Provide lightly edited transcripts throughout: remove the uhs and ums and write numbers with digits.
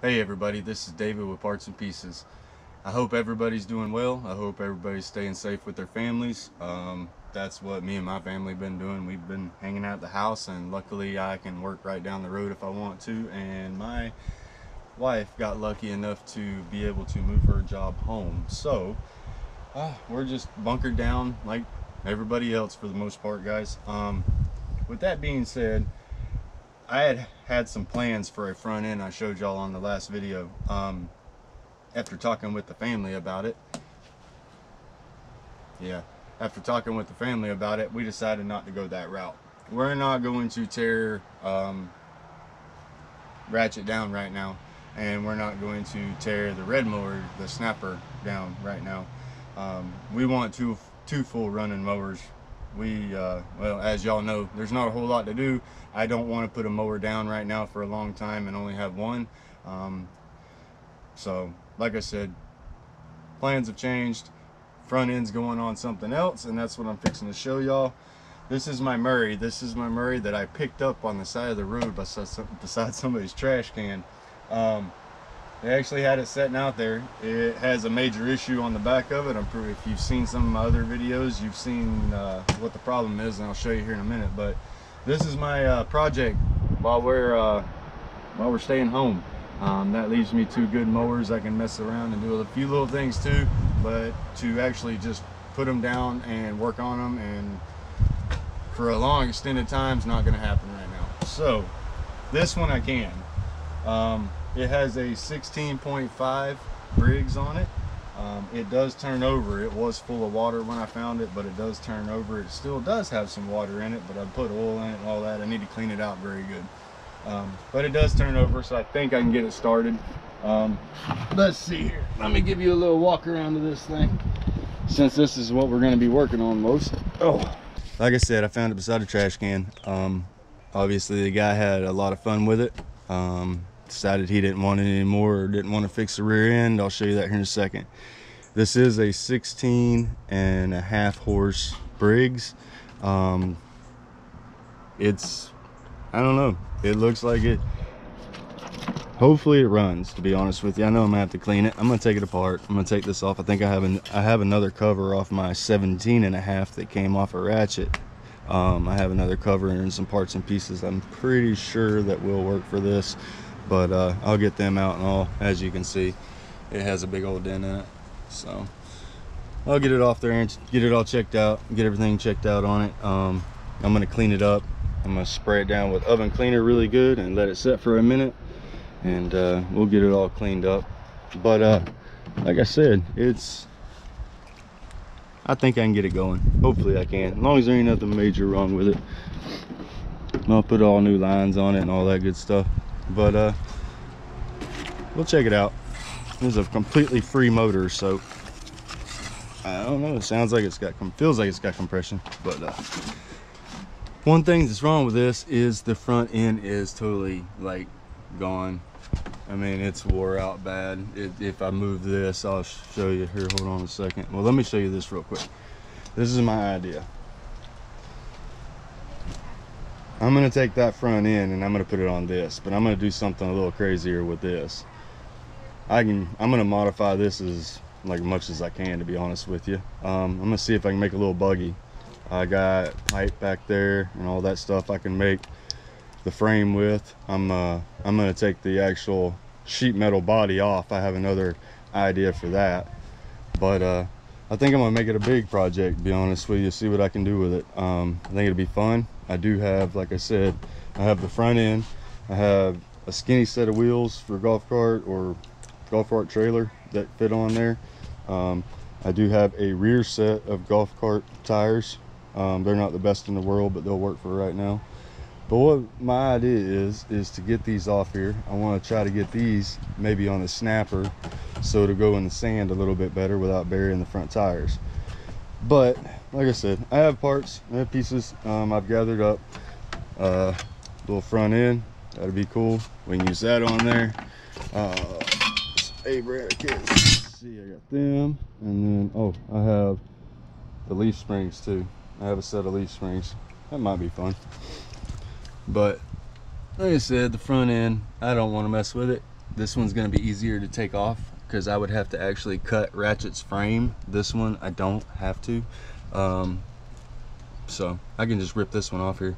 Hey everybody, this is David with Parts and Pieces. I hope everybody's doing well. I hope everybody's staying safe with their families. That's what me and my family have been doing. We've been hanging out at the house, and luckily I can work right down the road if I want to. And my wife got lucky enough to be able to move her job home. So we're just bunkered down like everybody else for the most part, guys. With that being said, I had some plans for a front end I showed y'all on the last video. After talking with the family about it, we decided not to go that route. We're not going to tear Ratchet down right now, and we're not going to tear the red mower, the snapper, down right now. We want two full running mowers. Well, as y'all know, there's not a whole lot to do. I don't want to put a mower down right now for a long time and only have one. So like I said, plans have changed. Front end's going on something else, and that's what I'm fixing to show y'all. This is my Murray. This is my Murray that I picked up on the side of the road beside somebody's trash can. They actually had it sitting out there. It has a major issue on the back of it. If you've seen some of my other videos, you've seen what the problem is, and I'll show you here in a minute. But this is my project while we're staying home. That leaves me two good mowers. I can mess around and do a few little things too, but to actually just put them down and work on them and for a long extended time is not going to happen right now. So this one I can. It has a 16.5 Briggs on it. It does turn over. It was full of water when I found it, but it does turn over. It still does have some water in it, but I put oil in it and all that. I need to clean it out very good. But it does turn over, so I think I can get it started. Let's see here. Let me give you a little walk around to this thing, since this is what we're going to be working on most. Like I said, I found it beside a trash can. Obviously the guy had a lot of fun with it. Decided he didn't want it anymore, or didn't want to fix the rear end. I'll show you that here in a second. This is a 16.5 horse Briggs. It's, I don't know, it looks like it, hopefully it runs, to be honest with you. I know I'm gonna have to clean it. I'm gonna take it apart. I'm gonna take this off. I think I have another cover off my 17.5 that came off a Ratchet. I have another cover and some parts and pieces I'm pretty sure that will work for this, but I'll get them out and all. As you can see, it has a big old dent in it, so I'll get it off there and get it all checked out, get everything checked out on it. I'm gonna clean it up. I'm gonna spray it down with oven cleaner really good and let it set for a minute, and we'll get it all cleaned up. But like I said, I think I can get it going. Hopefully I can, as long as there ain't nothing major wrong with it. I'll put all new lines on it and all that good stuff. But we'll check it out. This is a completely free motor, so I don't know, it sounds like feels like it's got compression. But one thing that's wrong with this is the front end is totally like gone. I mean, it's wore out bad. If I move this, I'll show you here. Hold on a second. Well, let me show you this real quick. This is my idea. I'm gonna take that front end and I'm gonna put it on this, but I'm gonna do something a little crazier with this. I'm gonna modify this as like much as I can, to be honest with you. I'm gonna see if I can make a little buggy. I got pipe back there and all that stuff I can make the frame with. I'm gonna take the actual sheet metal body off. I have another idea for that, but I think I'm gonna make it a big project, to be honest with you, see what I can do with it. I think it'll be fun. I do have, like I said, I have the front end. I have a skinny set of wheels for golf cart or golf cart trailer that fit on there. I do have a rear set of golf cart tires. They're not the best in the world, but they'll work for right now. But what my idea is to get these off here. I want to try to get these maybe on a snapper, so it'll go in the sand a little bit better without burying the front tires. But like I said, I have parts, I have pieces I've gathered up. Little front end, that'd be cool. We can use that on there. A-brake kits. See, I got them, and then I have the leaf springs too. I have a set of leaf springs. That might be fun. But like I said, the front end, I don't want to mess with it. This one's gonna be easier to take off because I would have to actually cut Ratchet's frame. This one I don't have to, so I can just rip this one off here.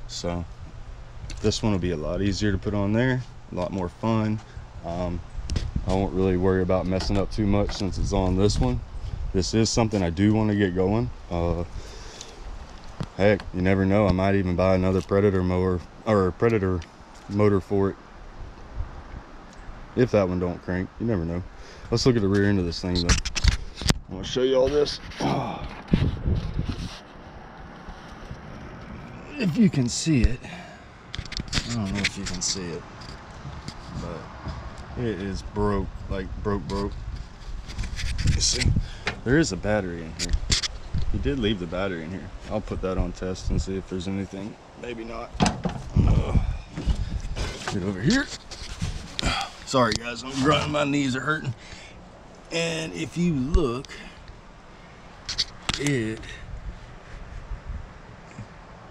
So this one will be a lot easier to put on there, a lot more fun. I won't really worry about messing up too much since it's on this one. This is something I do want to get going. Heck, you never know, I might even buy another Predator mower or a Predator motor for it if that one don't crank. You never know. Let's look at the rear end of this thing though. I'm gonna show you all this. If you can see it, I don't know if you can see it, but it is broke, like broke. You see, there is a battery in here. He did leave the battery in here. I'll put that on test and see if there's anything. Maybe not. Get over here. Sorry guys, I'm grunting, my knees are hurting. And if you look, he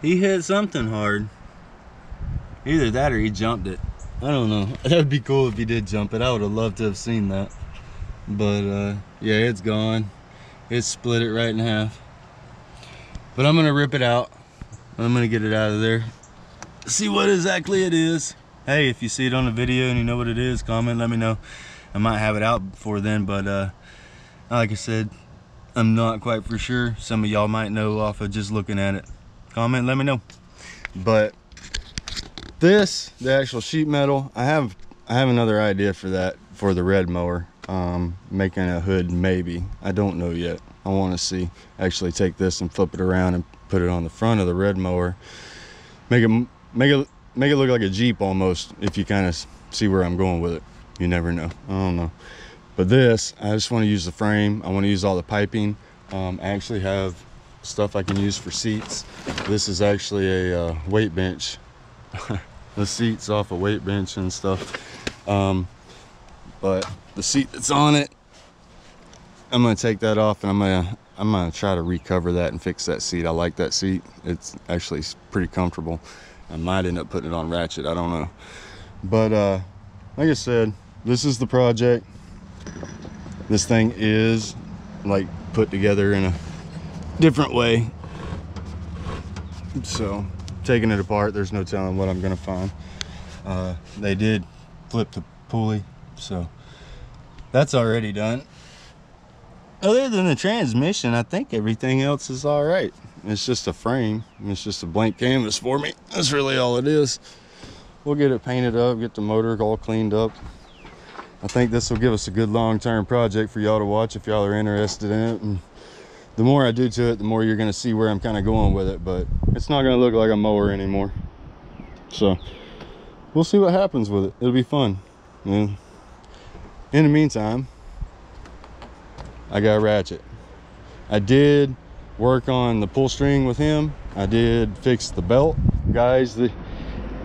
hit something hard. Either that or he jumped it. I don't know. That would be cool if he did jump it. I would have loved to have seen that. But yeah, it's gone. It split it right in half. But I'm gonna rip it out. I'm gonna get it out of there. See what exactly it is. Hey, if you see it on the video and you know what it is, comment, let me know. I might have it out before then, but like I said, I'm not quite for sure. Some of y'all might know off of just looking at it. Comment, let me know. But this, the actual sheet metal, I have another idea for that, for the red mower. Making a hood, maybe. I don't know yet. I want to see. Actually take this and flip it around and put it on the front of the red mower. Make it look like a Jeep almost, if you kind of see where I'm going with it. You never know. I don't know. But this, I just want to use the frame. I want to use all the piping. I actually have stuff I can use for seats. This is actually a weight bench. The seats off a weight bench and stuff. But the seat that's on it, I'm gonna take that off and I'm gonna try to recover that and fix that seat. I like that seat. It's actually pretty comfortable. I might end up putting it on Ratchet, I don't know. But like I said, this is the project. This thing is like put together in a different way. So taking it apart, there's no telling what I'm gonna find. They did flip the pulley, so that's already done. Other than the transmission, I think everything else is all right. It's just a frame. It's just a blank canvas for me. That's really all it is. We'll get it painted up, get the motor all cleaned up. I think this will give us a good long-term project for y'all to watch if y'all are interested in it. And the more I do to it, the more you're gonna see where I'm kind of going with it, but it's not gonna look like a mower anymore. So we'll see what happens with it. It'll be fun. And in the meantime, I got Ratchet. I did work on the pull string with him. I did fix the belt. Guys, it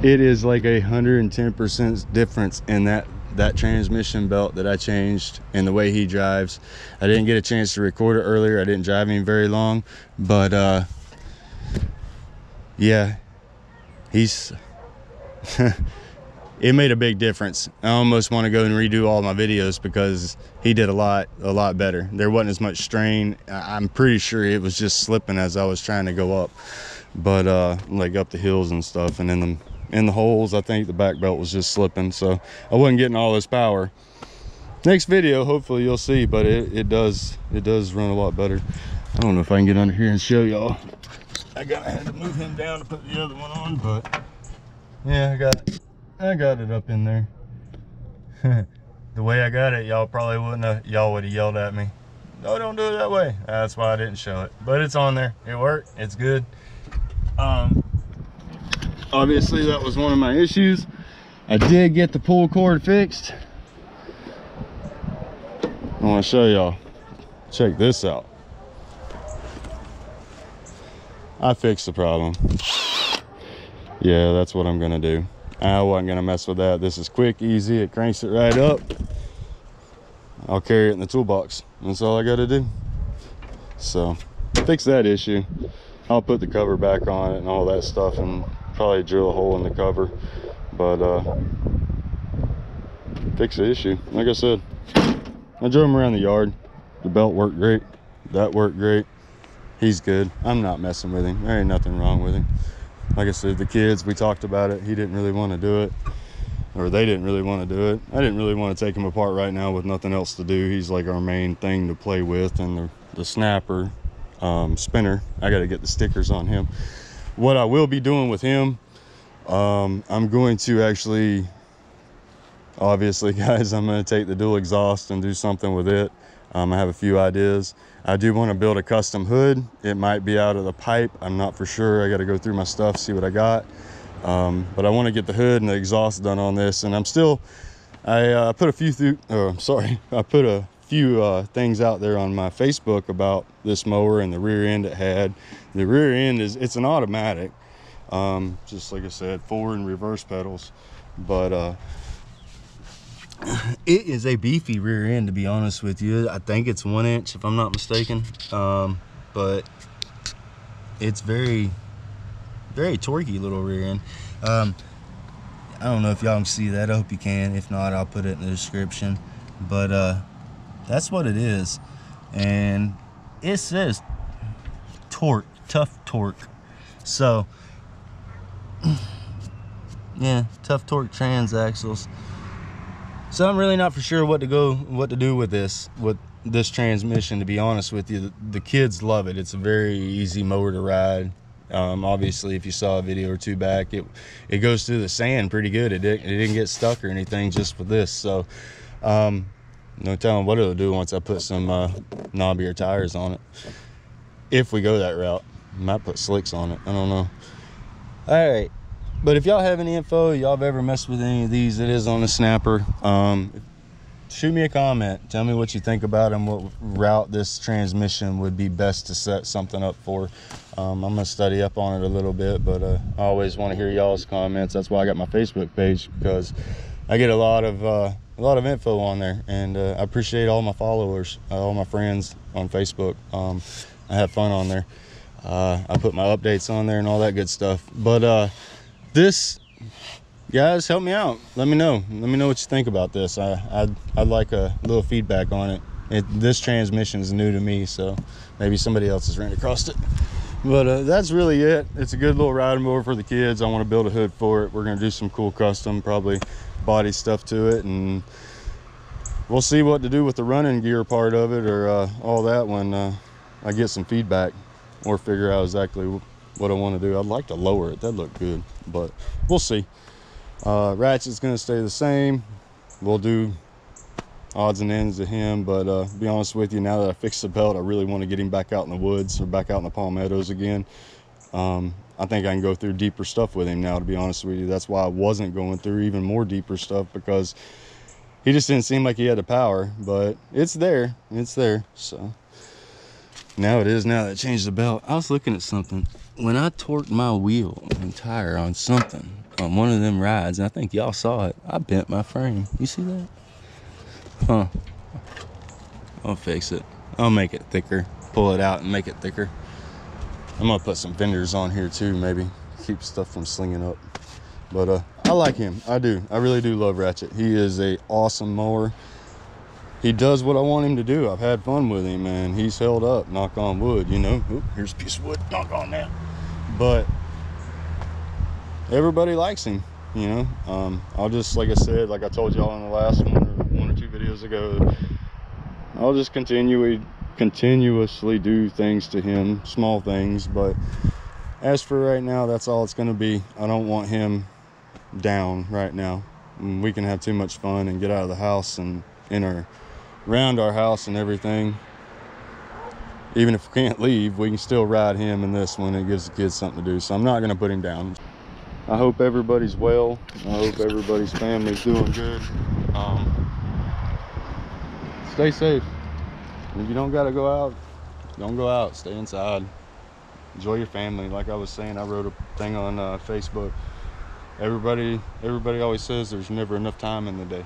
is like 110% difference in that transmission belt that I changed and the way he drives. I didn't get a chance to record it earlier. I didn't drive him very long, but yeah, he's it made a big difference. I almost want to go and redo all my videos because he did a lot better. There wasn't as much strain. I'm pretty sure it was just slipping as I was trying to go up, but like up the hills and stuff, and in the holes, I think the back belt was just slipping, so I wasn't getting all this power. Next video, hopefully you'll see, but it does run a lot better. I don't know if I can get under here and show y'all. I had to move him down to put the other one on, but yeah, I got it up in there. The way I got it, y'all probably y'all would have yelled at me. No, don't do it that way. That's why I didn't show it, but it's on there. It worked. It's good. Obviously that was one of my issues. I did get the pull cord fixed. I want to show y'all. Check this out. I fixed the problem. Yeah, that's what I'm gonna do. I wasn't gonna mess with that. This is quick, easy. It cranks it right up. I'll carry it in the toolbox. That's all I gotta do. So fix that issue. I'll put the cover back on it and all that stuff, and probably drill a hole in the cover. But fix the issue. Like I said, I drove him around the yard. The belt worked great. That worked great. He's good. I'm not messing with him. There ain't nothing wrong with him. Like I said, the kids, we talked about it. He didn't really want to do it, or they didn't really want to do it. I didn't really want to take him apart right now with nothing else to do. He's like our main thing to play with, and the snapper spinner, I got to get the stickers on him. What I will be doing with him, I'm going to actually, obviously guys, I'm going to take the dual exhaust and do something with it. I have a few ideas. I do want to build a custom hood. It might be out of the pipe, I'm not for sure. I got to go through my stuff, see what I got. But I want to get the hood and the exhaust done on this, and I'm still, I put a few things out there on my Facebook about this mower and the rear end it had. The rear end it's an automatic, just like I said, forward and reverse pedals, but it is a beefy rear end, to be honest with you. I think it's 1 inch if I'm not mistaken, but it's very torquey little rear end. I don't know if y'all can see that. I hope you can. If not, I'll put it in the description, but that's what it is. And it says torque, tough torque. So yeah, tough torque transaxles. So I'm really not for sure what to do with this transmission, to be honest with you. The kids love it. It's a very easy mower to ride. Obviously, if you saw a video or two back, it goes through the sand pretty good. It didn't get stuck or anything just with this. So no telling what it'll do once I put some knobbier tires on it. If we go that route, I might put slicks on it. I don't know. All right. But if y'all have any info, y'all have ever messed with any of these, it is on the snapper. Shoot me a comment. Tell me what you think about and what route this transmission would be best to set something up for. I'm gonna study up on it a little bit, but I always want to hear y'all's comments. That's why I got my Facebook page, because I get a lot of info on there, and I appreciate all my followers, all my friends on Facebook. I have fun on there. I put my updates on there and all that good stuff. But this, guys, help me out. Let me know what you think about this. I'd like a little feedback on it. This transmission is new to me, so maybe somebody else has ran across it. But that's really it. It's a good little riding mower for the kids. I want to build a hood for it. We're going to do some cool custom, probably body stuff to it, and we'll see what to do with the running gear part of it, or all that when I get some feedback or figure out exactly what I want to do. I'd like to lower it. That'd look good, but we'll see. Ratchet's going to stay the same. We'll do odds and ends of him, but to be honest with you, now that I fixed the belt, I really want to get him back out in the woods or back out in the palmettos again. I think I can go through deeper stuff with him now, to be honest with you. That's why I wasn't going through even more deeper stuff, because he just didn't seem like he had the power, but it's there. So now it is, now that I changed the belt. I was looking at something. When I torqued my wheel and tire on something on one of them rides, and I think y'all saw it, I bent my frame. You see that? Huh. I'll fix it. I'll make it thicker. Pull it out and make it thicker. I'm gonna put some fenders on here too, maybe. Keep stuff from slinging up. But I like him. I do. I really do love Ratchet. He is a awesome mower. He does what I want him to do. I've had fun with him, and he's held up, knock on wood, you know. Oop, here's a piece of wood, knock on that. But everybody likes him, you know. I'll just, like I said, like I told y'all in the last one or two videos ago, I'll just continuously do things to him, small things. But as for right now, that's all it's going to be. I don't want him down right now. We can have too much fun and get out of the house and around our house and everything. Even if we can't leave, we can still ride him in this one. It gives the kids something to do, so I'm not going to put him down. I hope everybody's well. I hope everybody's family's doing good. Stay safe. If you don't got to go out, don't go out. Stay inside. Enjoy your family. Like I was saying, I wrote a thing on Facebook. Everybody always says there's never enough time in the day.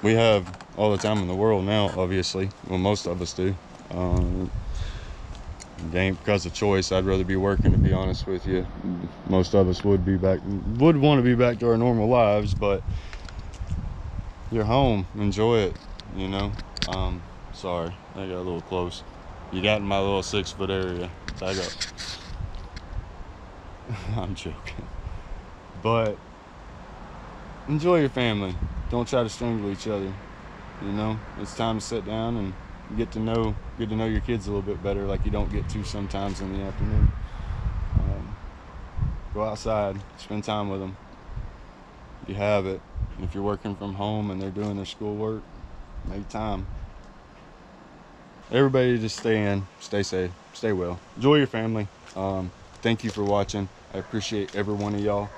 We have all the time in the world now, obviously. Well, most of us do. It ain't because of choice. I'd rather be working, to be honest with you. Most of us would want to be back to our normal lives, but you're home. Enjoy it, you know. Sorry, I got a little close. You got in my little 6-foot area. Back up. I'm joking. But enjoy your family. Don't try to strangle each other. You know, it's time to sit down and get to know your kids a little bit better, like you don't get to sometimes in the afternoon. Go outside, spend time with them. If you have it. And if you're working from home and they're doing their schoolwork, make time. Everybody just stay in, stay safe, stay well. Enjoy your family. Thank you for watching. I appreciate every one of y'all.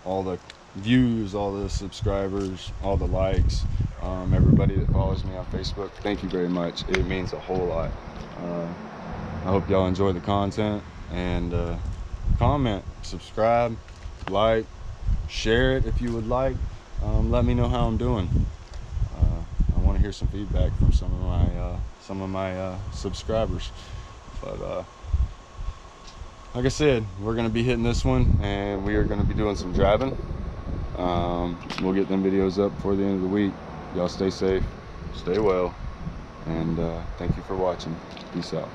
All the views, all the subscribers, all the likes, everybody that follows me on Facebook. Thank you very much. It means a whole lot. I hope y'all enjoy the content, and comment, subscribe, like, share it if you would like. Let me know how I'm doing. I want to hear some feedback from some of my subscribers. But like I said, we're gonna be hitting this one, and we are gonna be doing some driving. We'll get them videos up before the end of the week. Y'all stay safe, stay well, and thank you for watching. Peace out.